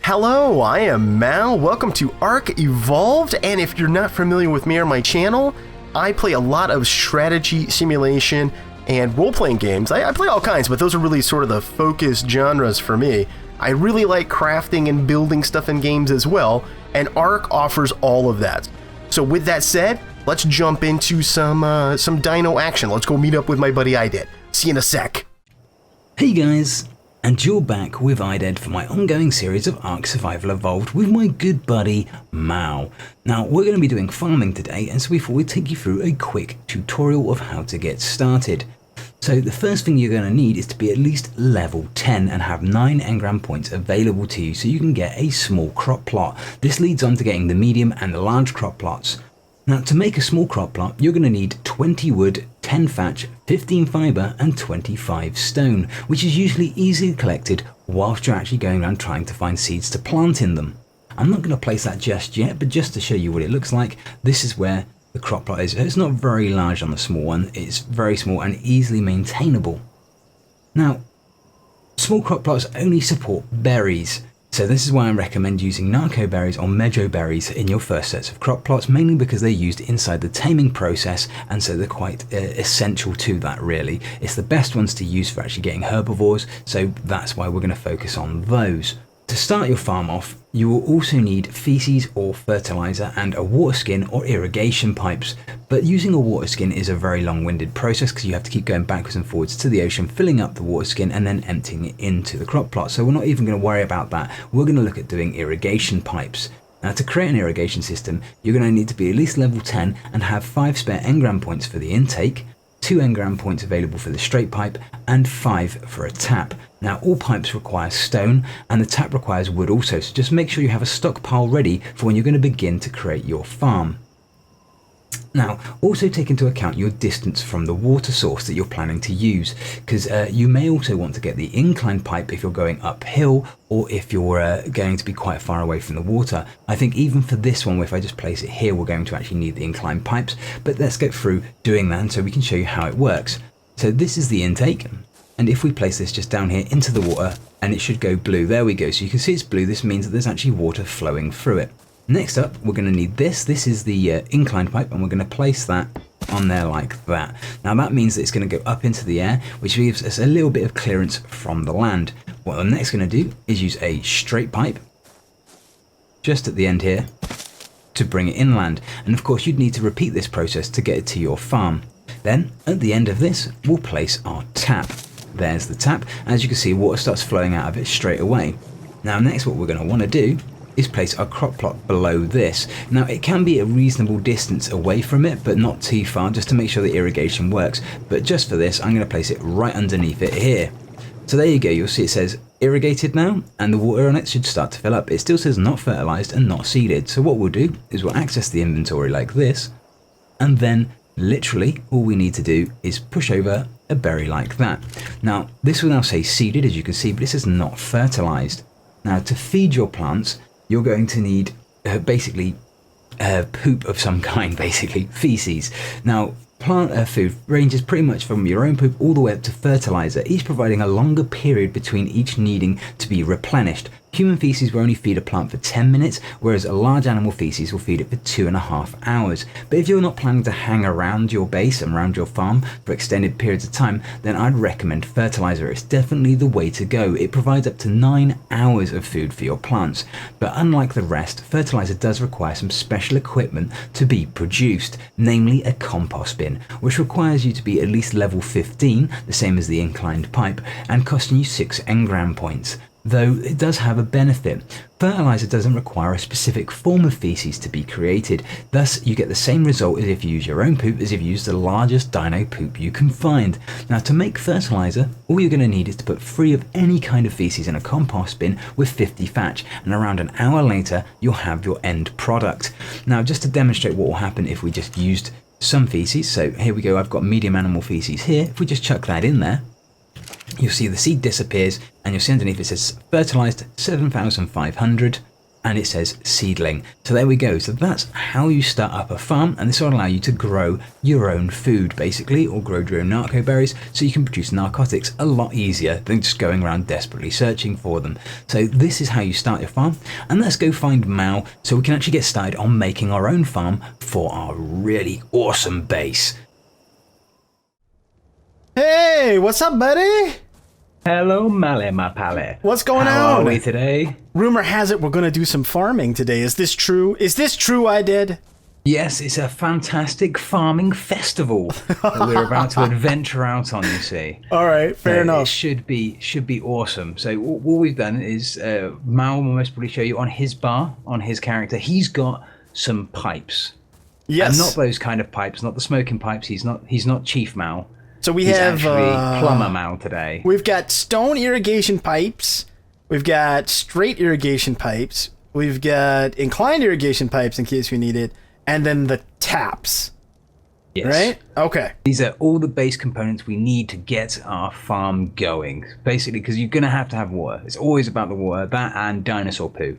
Hello, I am Mal. Welcome to ARK Evolved, and if you're not familiar with me or my channel, I play a lot of strategy, simulation, and role-playing games. I play all kinds, but those are really sort of the focus genres for me. I really like crafting and building stuff in games as well, and ARK offers all of that. So with that said, let's jump into some dino action. Let's go meet up with my buddy IDED. See you in a sec. Hey guys, and you're back with IDED for my ongoing series of ARK Survival Evolved with my good buddy Mal. Now we're going to be doing farming today, and so we thought we'd take you through a quick tutorial of how to get started. So the first thing you're going to need is to be at least level 10 and have 9 engram points available to you so you can get a small crop plot. This leads on to getting the medium and the large crop plots. Now to make a small crop plot, you're going to need 20 wood, 10 thatch, 15 fibre and 25 stone, which is usually easily collected whilst you're actually going around trying to find seeds to plant in them. I'm not going to place that just yet, but just to show you what it looks like, this is where the crop plot is. It's not very large on the small one, it's very small and easily maintainable. Now, small crop plots only support berries. So this is why I recommend using narco berries or meadow berries in your first sets of crop plots, mainly because they're used inside the taming process, and so they're quite essential to that really. It's the best ones to use for actually getting herbivores, so that's why we're going to focus on those. To start your farm off, you will also need feces or fertilizer and a water skin or irrigation pipes. But using a water skin is a very long-winded process because you have to keep going backwards and forwards to the ocean, filling up the water skin and then emptying it into the crop plot. So we're not even going to worry about that. We're going to look at doing irrigation pipes. Now to create an irrigation system, you're going to need to be at least level 10 and have 5 spare engram points for the intake, 2 engram points available for the straight pipe, and 5 for a tap. Now all pipes require stone and the tap requires wood also, so just make sure you have a stockpile ready for when you're going to begin to create your farm. Now also take into account your distance from the water source that you're planning to use, because you may also want to get the inclined pipe if you're going uphill or if you're going to be quite far away from the water. I think even for this one, if I just place it here, we're going to actually need the inclined pipes, but let's go through doing that so we can show you how it works. So this is the intake, and if we place this just down here into the water, and it should go blue, there we go, so you can see it's blue. This means that there's actually water flowing through it. Next up, we're going to need this. This is the inclined pipe, and we're going to place that on there like that. Now that means that it's going to go up into the air, which gives us a little bit of clearance from the land. What I'm next going to do is use a straight pipe just at the end here to bring it inland. And of course, you'd need to repeat this process to get it to your farm. Then at the end of this, we'll place our tap. There's the tap. As you can see, water starts flowing out of it straight away. Now next, what we're going to want to do is place our crop plot below this. Now it can be a reasonable distance away from it, but not too far, just to make sure the irrigation works. But just for this, I'm going to place it right underneath it here. So there you go, you'll see it says irrigated now, and the water on it should start to fill up. It still says not fertilized and not seeded. So what we'll do is we'll access the inventory like this, and then literally all we need to do is push over a berry like that. Now this will now say seeded, as you can see, but this is not fertilized. Now to feed your plants, you're going to need basically poop of some kind, basically feces. Now plant food ranges pretty much from your own poop all the way up to fertilizer, each providing a longer period between each needing to be replenished. Human feces will only feed a plant for 10 minutes, whereas a large animal feces will feed it for 2.5 hours. But if you're not planning to hang around your base and around your farm for extended periods of time, then I'd recommend fertilizer. It's definitely the way to go. It provides up to 9 hours of food for your plants. But unlike the rest, fertilizer does require some special equipment to be produced, namely a compost bin, which requires you to be at least level 15, the same as the inclined pipe, and costing you 6 engram points. Though it does have a benefit. Fertilizer doesn't require a specific form of feces to be created, thus you get the same result as if you use your own poop as if you use the largest dino poop you can find. Now to make fertilizer, all you're going to need is to put 3 of any kind of feces in a compost bin with 50 thatch, and around an hour later you'll have your end product. Now just to demonstrate what will happen if we just used some feces, so here we go, I've got medium animal feces here. If we just chuck that in there, you'll see the seed disappears, and you'll see underneath it says fertilized 7,500, and it says seedling. So there we go. So that's how you start up a farm, and this will allow you to grow your own food basically, or grow your own narco berries, so you can produce narcotics a lot easier than just going around desperately searching for them. So this is how you start your farm, and let's go find Mal so we can actually get started on making our own farm for our really awesome base. Hey, what's up, buddy? Hello, Male, my pally. What's going on? How are we today? Rumor has it we're going to do some farming today. Is this true? Is this true, IDED? Yes, it's a fantastic farming festival that we're about to adventure out on, you see. All right, fair enough. It should be awesome. So what we've done is, Mal will most probably show you on his bar, on his character, he's got some pipes. Yes. And not those kind of pipes, not the smoking pipes. He's not Chief Mal. So he's have Plumber Mal today. We've got stone irrigation pipes. We've got straight irrigation pipes. We've got inclined irrigation pipes in case we need it. And then the taps. Yes. Right? Okay. These are all the base components we need to get our farm going. Basically, because you're going to have water. It's always about the water. That and dinosaur poo.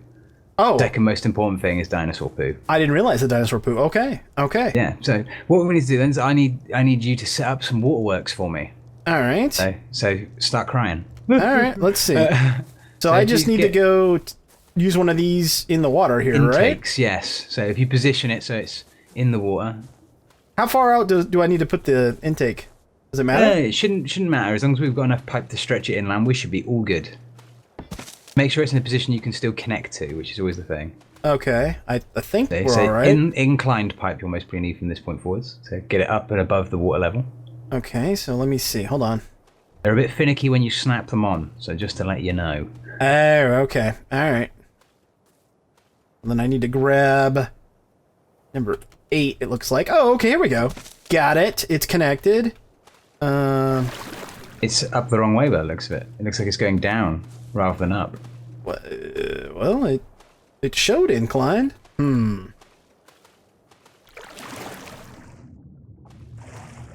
Oh. Second most important thing is dinosaur poo. I didn't realize the dinosaur poo. Okay. Okay. Yeah. So what we need to do then is I need you to set up some waterworks for me. All right. So start crying. All right. Let's see. So I just need to go use one of these in the water here, intakes, right? Yes. So if you position it so it's in the water. How far out do I need to put the intake? Does it matter? It shouldn't matter. As long as we've got enough pipe to stretch it inland, we should be all good. Make sure it's in a position you can still connect to, which is always the thing. Okay, I think we're all right. Inclined pipe you'll most probably need from this point forwards. So get it up and above the water level. Okay, so let me see. Hold on. They're a bit finicky when you snap them on, so just to let you know. Oh, okay. All right. And then I need to grab number 8, it looks like. Oh, okay, here we go. Got it. It's connected. It's up the wrong way by the looks of it. It looks like it's going down rather than up. Well, it showed inclined.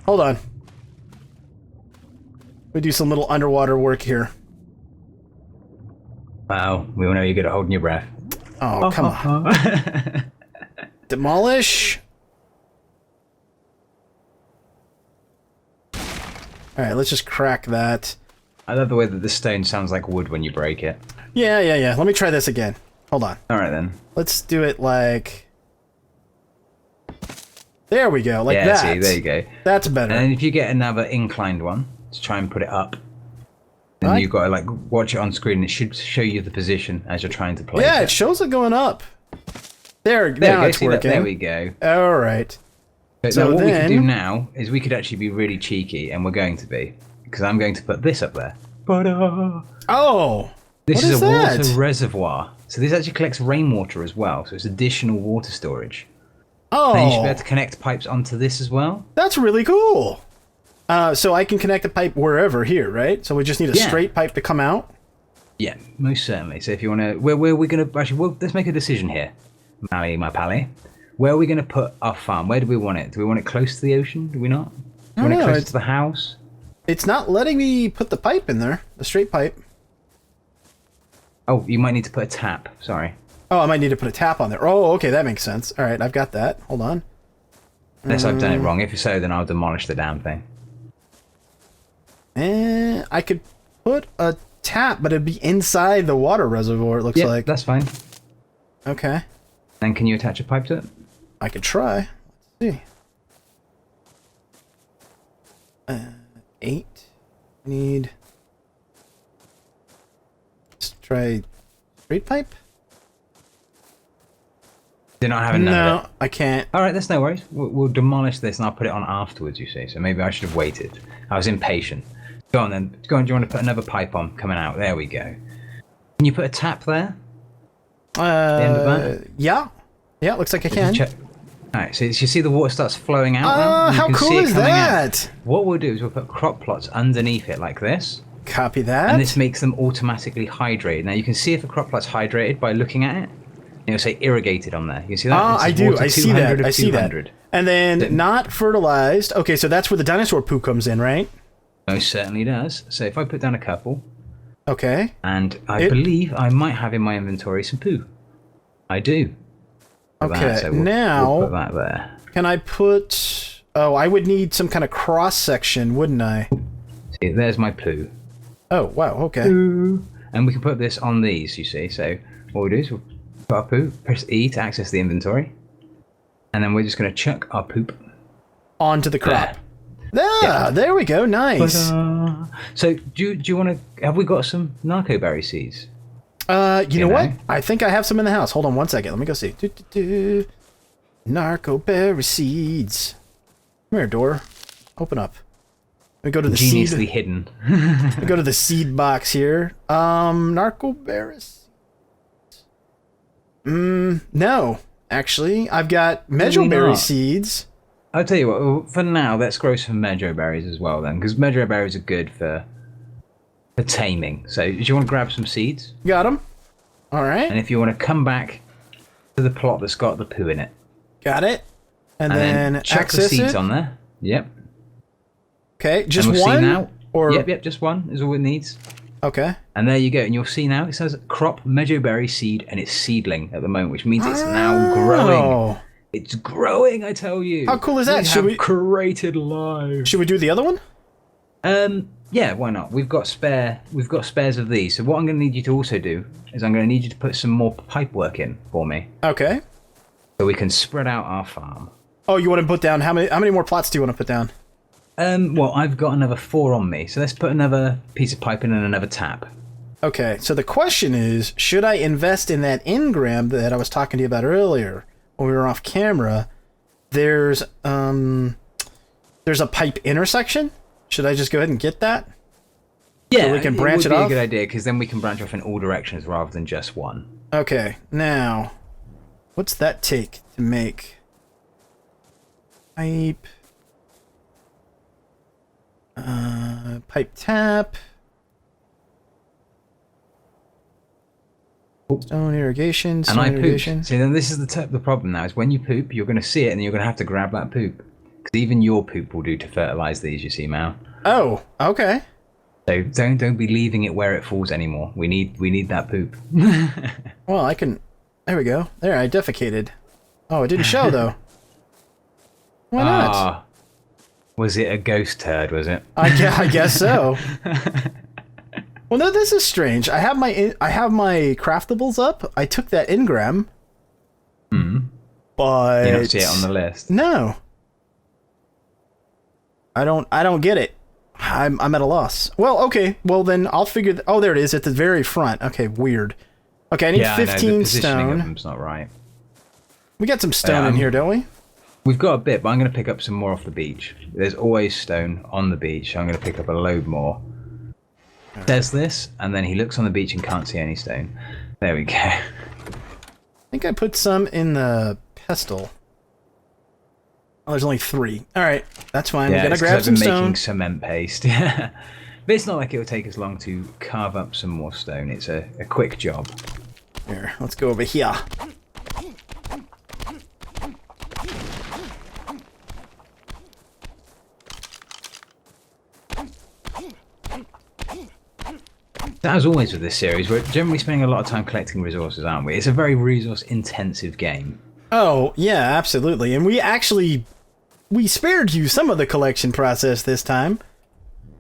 Hold on. We do some little underwater work here. Wow, we all know you're good at holding your breath. Oh, come on. Demolish. Alright, let's just crack that. I love the way that the stone sounds like wood when you break it. Yeah. Let me try this again. Hold on. Alright then. Let's do it like... There we go, like that. Yeah, see, there you go. That's better. And then if you get another inclined one, to try and put it up, then you've got to like watch it on screen and it should show you the position as you're trying to place it. Yeah, it shows it going up. There now it's working. There we go. Alright. So what we could do now is we could actually be really cheeky, and we're going to be, because I'm going to put this up there. Oh! This is a water reservoir. So this actually collects rainwater as well, so it's additional water storage. Oh! And you should be able to connect pipes onto this as well. That's really cool! So I can connect a pipe wherever here, right? So we just need a straight pipe to come out? Yeah, most certainly. So if you want to... Where are we going to... Actually, let's make a decision here. Mally, my pally. Where are we going to put our farm? Where do we want it? Do we want it close to the ocean? Do we not? Do we want it close to the house? It's not letting me put the pipe in there. The straight pipe. Oh, you might need to put a tap. Sorry. Oh, I might need to put a tap on there. Oh, okay, that makes sense. All right, I've got that. Hold on. Unless I've done it wrong. If so, then I'll demolish the damn thing. And I could put a tap, but it'd be inside the water reservoir, it looks like. That's fine. Okay. Then can you attach a pipe to it? I could try. Let's see. 8. Need... Let's try straight pipe? You're not having none of it? No, I can't. Alright, that's no worries. We'll demolish this and I'll put it on afterwards, you see. So maybe I should have waited. I was impatient. Go on then. Go on, do you want to put another pipe on? Coming out. There we go. Can you put a tap there? The end of that? Yeah. Yeah, looks like I can. Alright, so you see the water starts flowing out now? How cool is that? What we'll do is we'll put crop plots underneath it like this. Copy that. And this makes them automatically hydrated. Now you can see if a crop plot's hydrated by looking at it. It'll say irrigated on there. You can see that? I do. I see that. I see that. And then not fertilized. Okay, so that's where the dinosaur poo comes in, right? Most certainly does. So if I put down a couple. Okay. And I believe I might have in my inventory some poo. I do. Okay, So now we'll put that there. Can I put... Oh, I would need some kind of cross-section, wouldn't I? See, there's my poo. Oh, wow, okay. Poo. And we can put this on these, you see. So what we'll do is we'll put our poo, press E to access the inventory. And then we're just going to chuck our poop onto the crop. There we go, nice. Ta-da. So do you want to... Have we got some narco berry seeds? You know what? I think I have some in the house. Hold on one second. Let me go see. Narco berry seeds. Come here, door. Open up. Let me go to the Ingeniously seed. hidden. Let me go to the seed box here. Narco berries. No. Actually, I've got mejoberry seeds. I'll tell you what, for now, let's grow some mejoberries as well then, because mejoberries are good for taming. So, do you want to grab some seeds? Got them. All right. And if you want to come back to the plot that's got the poo in it. Got it. And then chuck access the seeds it. on there. Yep. Okay, just and we'll one? See now. Or... Yep, just one is all it needs. Okay. And there you go, and you'll see now it says crop mejoberry seed, and it's seedling at the moment, which means it's now growing. It's growing, I tell you. How cool is that? Should we created life? Should we do the other one? Yeah, why not? We've got spares of these. So what I'm going to need you to also do is I'm going to need you to put some more pipe work in for me. Okay. So we can spread out our farm. Oh, you want to put down how many more plots do you want to put down? Well, I've got another 4 on me, so let's put another piece of pipe in and another tap. Okay, so the question is, should I invest in that engram that I was talking to you about earlier when we were off camera? There's a pipe intersection. Should I just go ahead and get that? Yeah, so we can branch it off? It would be a good idea, because then we can branch off in all directions rather than just one. Okay, now, what's that take to make? Pipe... pipe tap. Stone irrigation. Stone irrigation. Pooped. See, then this is the problem now. Is when you poop, you're going to see it, and you're going to have to grab that poop. Because even your poop will do to fertilize these. You see, Mal. Oh, okay. So don't be leaving it where it falls anymore. We need that poop. Well, I can. There we go. There, I defecated. Oh, it didn't show though. Why not? Was it a ghost turd? Was it? I guess so. Well, no, this is strange. I have my craftables up. I took that engram. But you don't see it on the list. No. I don't get it. I'm at a loss. Well, okay. Well, then I'll figure. Oh, there it is at the very front. Okay, weird. Okay, I need 15 I know, the positioning stone. of them's not right. We got some stone in here, don't we? We've got a bit, but I'm going to pick up some more off the beach. There's always stone on the beach, so I'm going to pick up a load more. Says this, and then he looks on the beach and can't see any stone. There we go. I think I put some in the pestle. Oh, there's only 3. All right, that's fine. Yeah, We're gonna it's grab 'cause I've some been stone. making cement paste. But it's not like it will take us long to carve up some more stone. It's a quick job. Here, let's go over here. As always with this series, we're generally spending a lot of time collecting resources, aren't we? It's a very resource-intensive game. Oh, yeah, absolutely. And we spared you some of the collection process this time.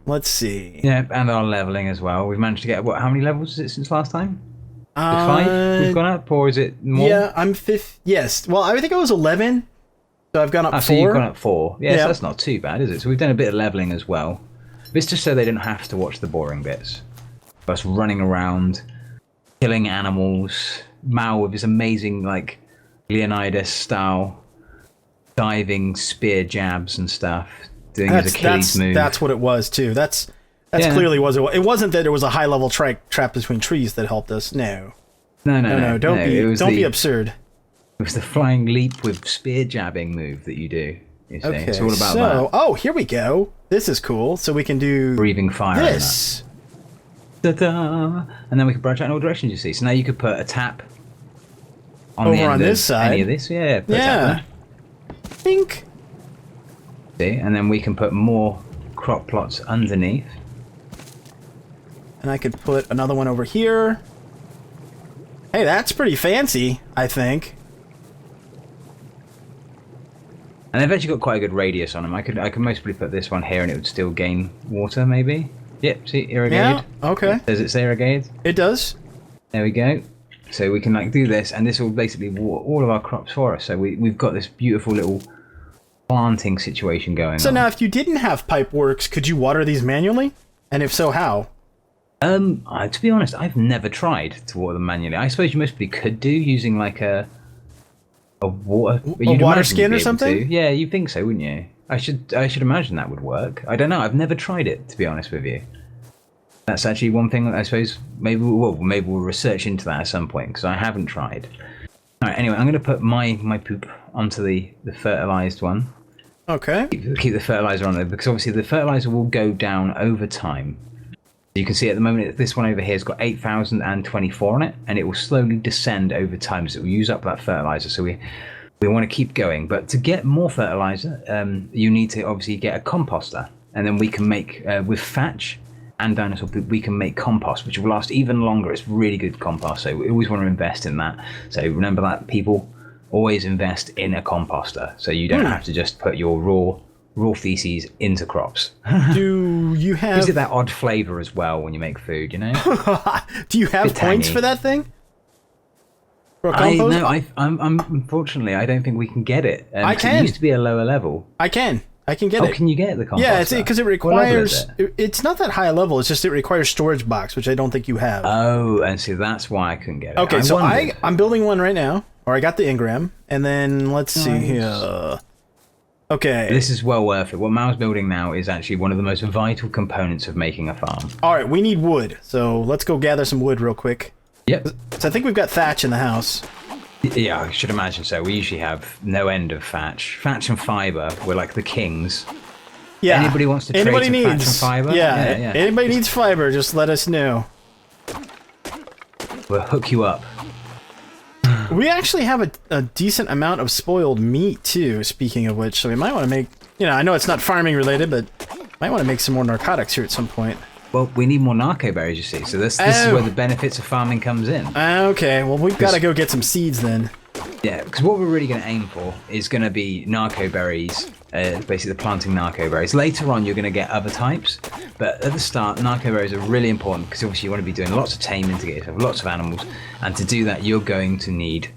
Let's see. Yeah, and our leveling as well. We've managed to get, how many levels is it since last time? 5 we've gone up, or is it more? Yeah, I'm 5th. Yes. Well, I think I was 11, so I've gone up 4. So you've gone up 4. Yeah, so that's not too bad, is it? So we've done a bit of leveling as well. But it's just so they didn't have to watch the boring bits. Us running around, killing animals, Mal with his amazing, like, Leonidas style, diving spear jabs and stuff, doing his Achilles move. That's what it was, too. That's clearly was it. It wasn't that there was a high-level trap between trees that helped us. No. No. Don't be absurd. It was the flying leap with spear jabbing move that you do. You see. Okay, it's all about that. Oh, here we go. This is cool. So we can do breathing fire. This. Ta-da! And then we can branch out in all directions, you see. So now you could put a tap on over the end on this of side. any of this. Yeah, put a tap there. Think. See, and then we can put more crop plots underneath. And I could put another one over here. Hey, that's pretty fancy, I think. And they've actually got quite a good radius on them. I could mostly put this one here and it would still gain water, maybe. Yep, see, irrigated. Yeah, okay. Does it say irrigated? It does. There we go. So we can like do this, and this will basically water all of our crops for us. So we've got this beautiful little planting situation going on. So now, if you didn't have pipe works, could you water these manually? And if so, how? To be honest, I've never tried to water them manually. I suppose you mostly could do using like a water skin or something. Yeah, you'd think so, wouldn't you? I should imagine that would work. I don't know. I've never tried it, to be honest with you. That's actually one thing that I suppose maybe we'll research into that at some point because I haven't tried. All right. Anyway, I'm going to put my poop onto the fertilized one. Okay. Keep the fertilizer on there because obviously the fertilizer will go down over time. You can see at the moment this one over here has got 8,024 on it, and it will slowly descend over time. So it will use up that fertilizer. So we want to keep going, but to get more fertilizer, you need to obviously get a composter, and then we can make with thatch and dinosaur poop, we can make compost, which will last even longer. It's really good compost, so we always want to invest in that. So remember that, people, always invest in a composter, so you don't have to just put your raw feces into crops. Do you have... Gives it that odd flavour as well when you make food, you know? Do you have points for that thing? For a compost? I'm unfortunately, I don't think we can get it. I can. It used to be a lower level. I can get it. Oh, can you get the composter? Yeah, because it requires... What level is it? It's not that high a level, it's just it requires storage box, which I don't think you have. Oh, and see, that's why I couldn't get it. Okay, so I'm building one right now, or I got the engram, and then let's see here. Okay. This is well worth it. What Mal's building now is actually one of the most vital components of making a farm. All right, we need wood, so let's go gather some wood real quick. Yep. So I think we've got thatch in the house. Yeah, I should imagine so. We usually have no end of thatch. Thatch and fiber, we're like the kings. Yeah. Anybody wants to trade some thatch and fiber? Yeah. Anybody needs fiber, just let us know. We'll hook you up. We actually have a decent amount of spoiled meat, too, speaking of which, so we might want to make... You know, I know it's not farming related, but might want to make some more narcotics here at some point. Well, we need more narco berries, you see, so this is where the benefits of farming comes in. Okay, well, we've got to go get some seeds then. Yeah, because what we're really going to aim for is going to be narco berries, basically planting narco berries. Later on, you're going to get other types, but at the start, narco berries are really important because obviously you want to be doing lots of taming to get yourself lots of animals, and to do that, you're going to need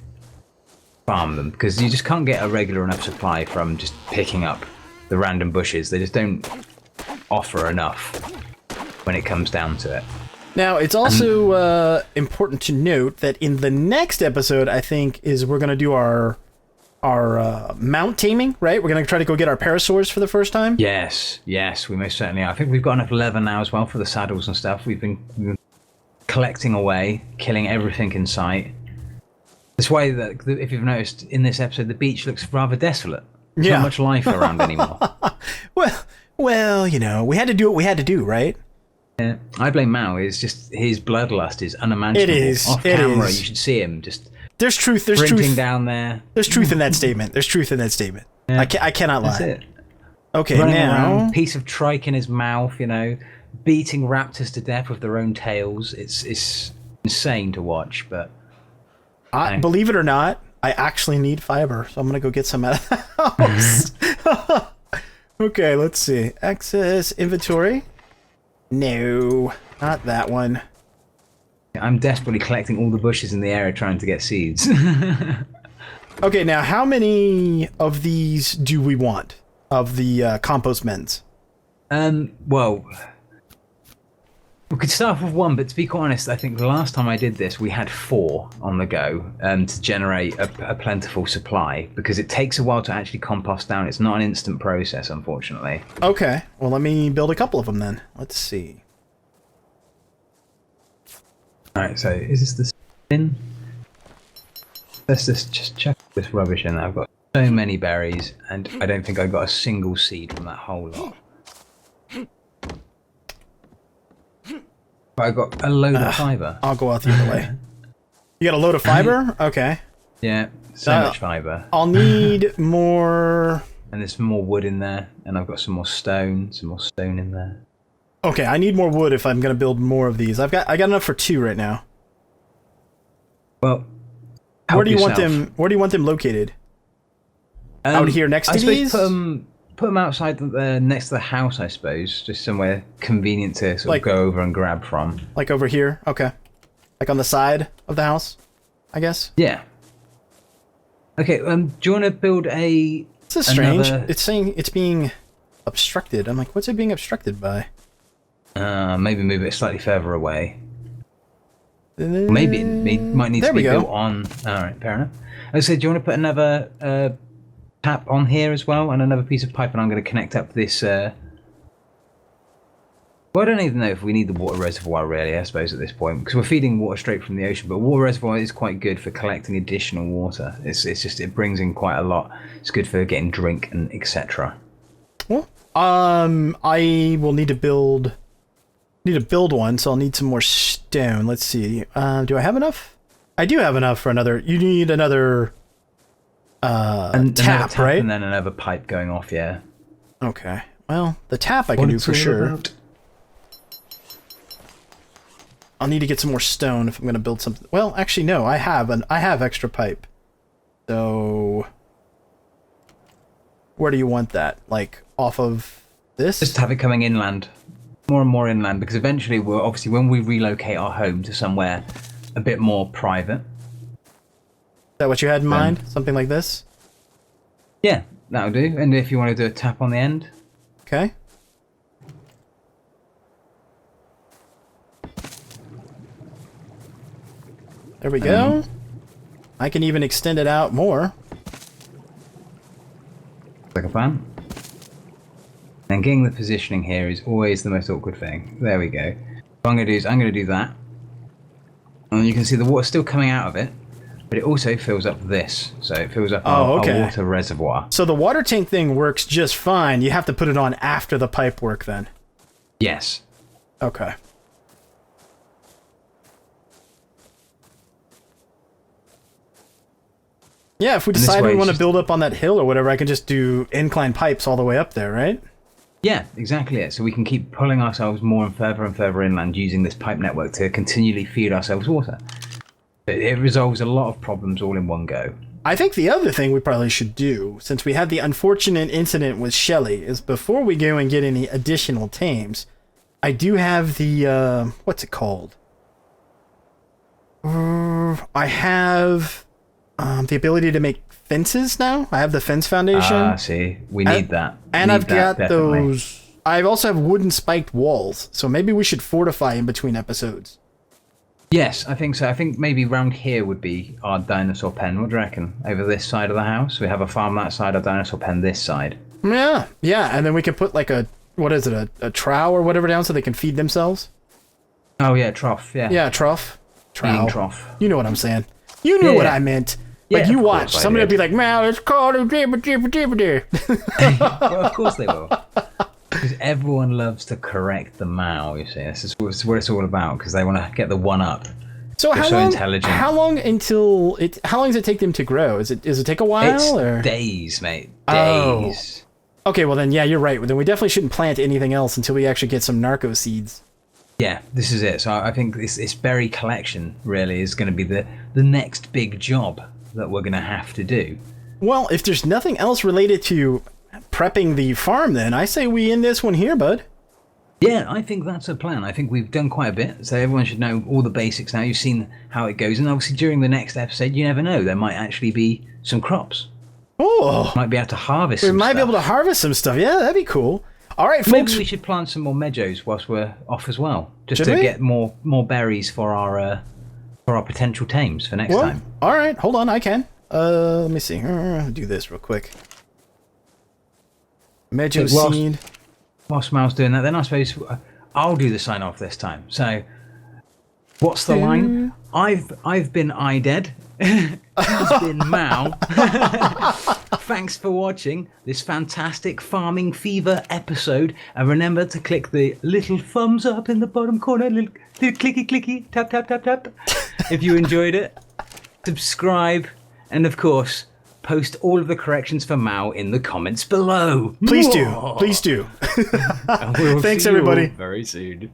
farm them because you just can't get a regular enough supply from just picking up the random bushes. They just don't offer enough when it comes down to it. Now, it's also important to note that in the next episode, I think, is we're going to do our mount taming, right? We're going to try to go get our parasaurs for the first time? Yes, we most certainly are. I think we've got enough leather now as well for the saddles and stuff. We've been collecting away, killing everything in sight. That's why, if you've noticed, in this episode, the beach looks rather desolate. There's not much life around anymore. Well, you know, we had to do what we had to do, right? Yeah, I blame Mao. It's just his bloodlust is unimaginable. It is. Off camera, you should see him just. There's truth. There's sprinting truth down there. There's truth in that statement. There's truth in that statement. Yeah. I cannot lie. That's it. Okay, running now around, piece of trike in his mouth, you know, beating raptors to death with their own tails. It's insane to watch, but believe it or not, I actually need fiber, so I'm gonna go get some out of the house. Okay, let's see. Access inventory. No, not that one. I'm desperately collecting all the bushes in the area trying to get seeds. Okay, now how many of these do we want? Of the compost mens? Well, we could start off with one, but to be quite honest, I think the last time I did this, we had 4 on the go to generate a plentiful supply, because it takes a while to actually compost down. It's not an instant process, unfortunately. Okay, well, let me build a couple of them then. Let's see. Alright, so is this the bin? Let's just check this rubbish in there. I've got so many berries, and I don't think I got a single seed from that whole lot. But I got a load of fiber. I'll go out the other way. You got a load of fiber? Okay. Yeah, so much fiber. I'll need more... And there's more wood in there, and I've got some more stone in there. Okay, I need more wood if I'm going to build more of these. I got enough for 2 right now. Well, Where do you want them? Where do you want them located? Out here next to these? Put them outside next to the house, I suppose. Just somewhere convenient to sort of go over and grab from. Like over here? Okay. Like on the side of the house, I guess? Yeah. Okay, do you want to build a... This is strange. It's saying it's being obstructed. I'm like, what's it being obstructed by? Maybe move it slightly further away. Maybe it might need to be built on... Alright, fair enough. I said, do you want to put another tap on here as well? And another piece of pipe, and I'm going to connect up this... Well, I don't even know if we need the water reservoir, really, I suppose, at this point. Because we're feeding water straight from the ocean, but water reservoir is quite good for collecting additional water. It's just, it brings in quite a lot. It's good for getting drink and etc. Well, I will need to build one, so I'll need some more stone. Let's see. Do I have enough? I do have enough for another. You need another tap, right? And then another pipe going off, yeah. Okay. Well, the tap I can do for sure. I'll need to get some more stone if I'm going to build something. Well, actually, no. I have extra pipe. So, where do you want that? Like off of this? Just have it coming inland, more and more inland, because eventually, we'll obviously when we relocate our home to somewhere a bit more private. Is that what you had in mind? Something like this? Yeah, that'll do. And if you want to do a tap on the end. Okay. There we go. I can even extend it out more. Like a plan. And getting the positioning here is always the most awkward thing. There we go. What I'm going to do is I'm going to do that. And you can see the water still coming out of it, but it also fills up this. So it fills up our water reservoir. So the water tank thing works just fine. You have to put it on after the pipe work then. Yes. Okay. Yeah, if we decide we want to build up on that hill or whatever, I can just do incline pipes all the way up there, right? Yeah, exactly it. So we can keep pulling ourselves more and further inland using this pipe network to continually feed ourselves water. It resolves a lot of problems all in one go. I think the other thing we probably should do, since we had the unfortunate incident with Shelly, is before we go and get any additional tames, I do have the, what's it called? I have the ability to make fences now. I have the fence foundation. Ah, see. We need that. And I've got those... I also have wooden spiked walls, so maybe we should fortify in between episodes. Yes, I think so. I think maybe round here would be our dinosaur pen. What do you reckon? Over this side of the house? We have a farm that side, our dinosaur pen this side. Yeah, and then we can put like a... What is it? A trough or whatever down so they can feed themselves? Oh, yeah, trough, yeah. Yeah, trough. Trough. You know what I'm saying. You knew what I meant. Like, Yeah, you watch. Somebody will be like, man, it's called a Well, of course they will. Because everyone loves to correct the Mao, you see. This is what it's all about, because they want to get the one-up. So They're so intelligent. How long until it? How long does it take them to grow? Does it take a while? It's days, mate. Days. Oh. Okay, well then, yeah, you're right. Then we definitely shouldn't plant anything else until we actually get some narco seeds. Yeah, this is it. So I think this berry collection really is going to be the next big job that we're going to have to do. Well, if there's nothing else related to prepping the farm, then I say we end this one here, bud. Yeah, I think that's a plan. I think we've done quite a bit, so everyone should know all the basics now. You've seen how it goes, and obviously during the next episode, you never know, there might actually be some crops. Oh! Might be able to harvest some stuff. We might be able to harvest some stuff. Yeah, that'd be cool. All right, folks. Maybe we should plant some more meadows whilst we're off as well, just to get more berries for our potential tames for next time. All right, hold on, I can. Let me see. Do this real quick. Meadow seed. Whilst Mal's doing that, then I suppose I'll do the sign off this time. So, what's the line? I've been IDED. He's been Mal. Thanks for watching this fantastic Farming Fever episode. And remember to click the little thumbs up in the bottom corner. Little clicky clicky. Tap tap tap tap. If you enjoyed it, subscribe. And of course, post all of the corrections for Mao in the comments below. Please do. Please do. We'll Thanks, see you everybody. all very soon.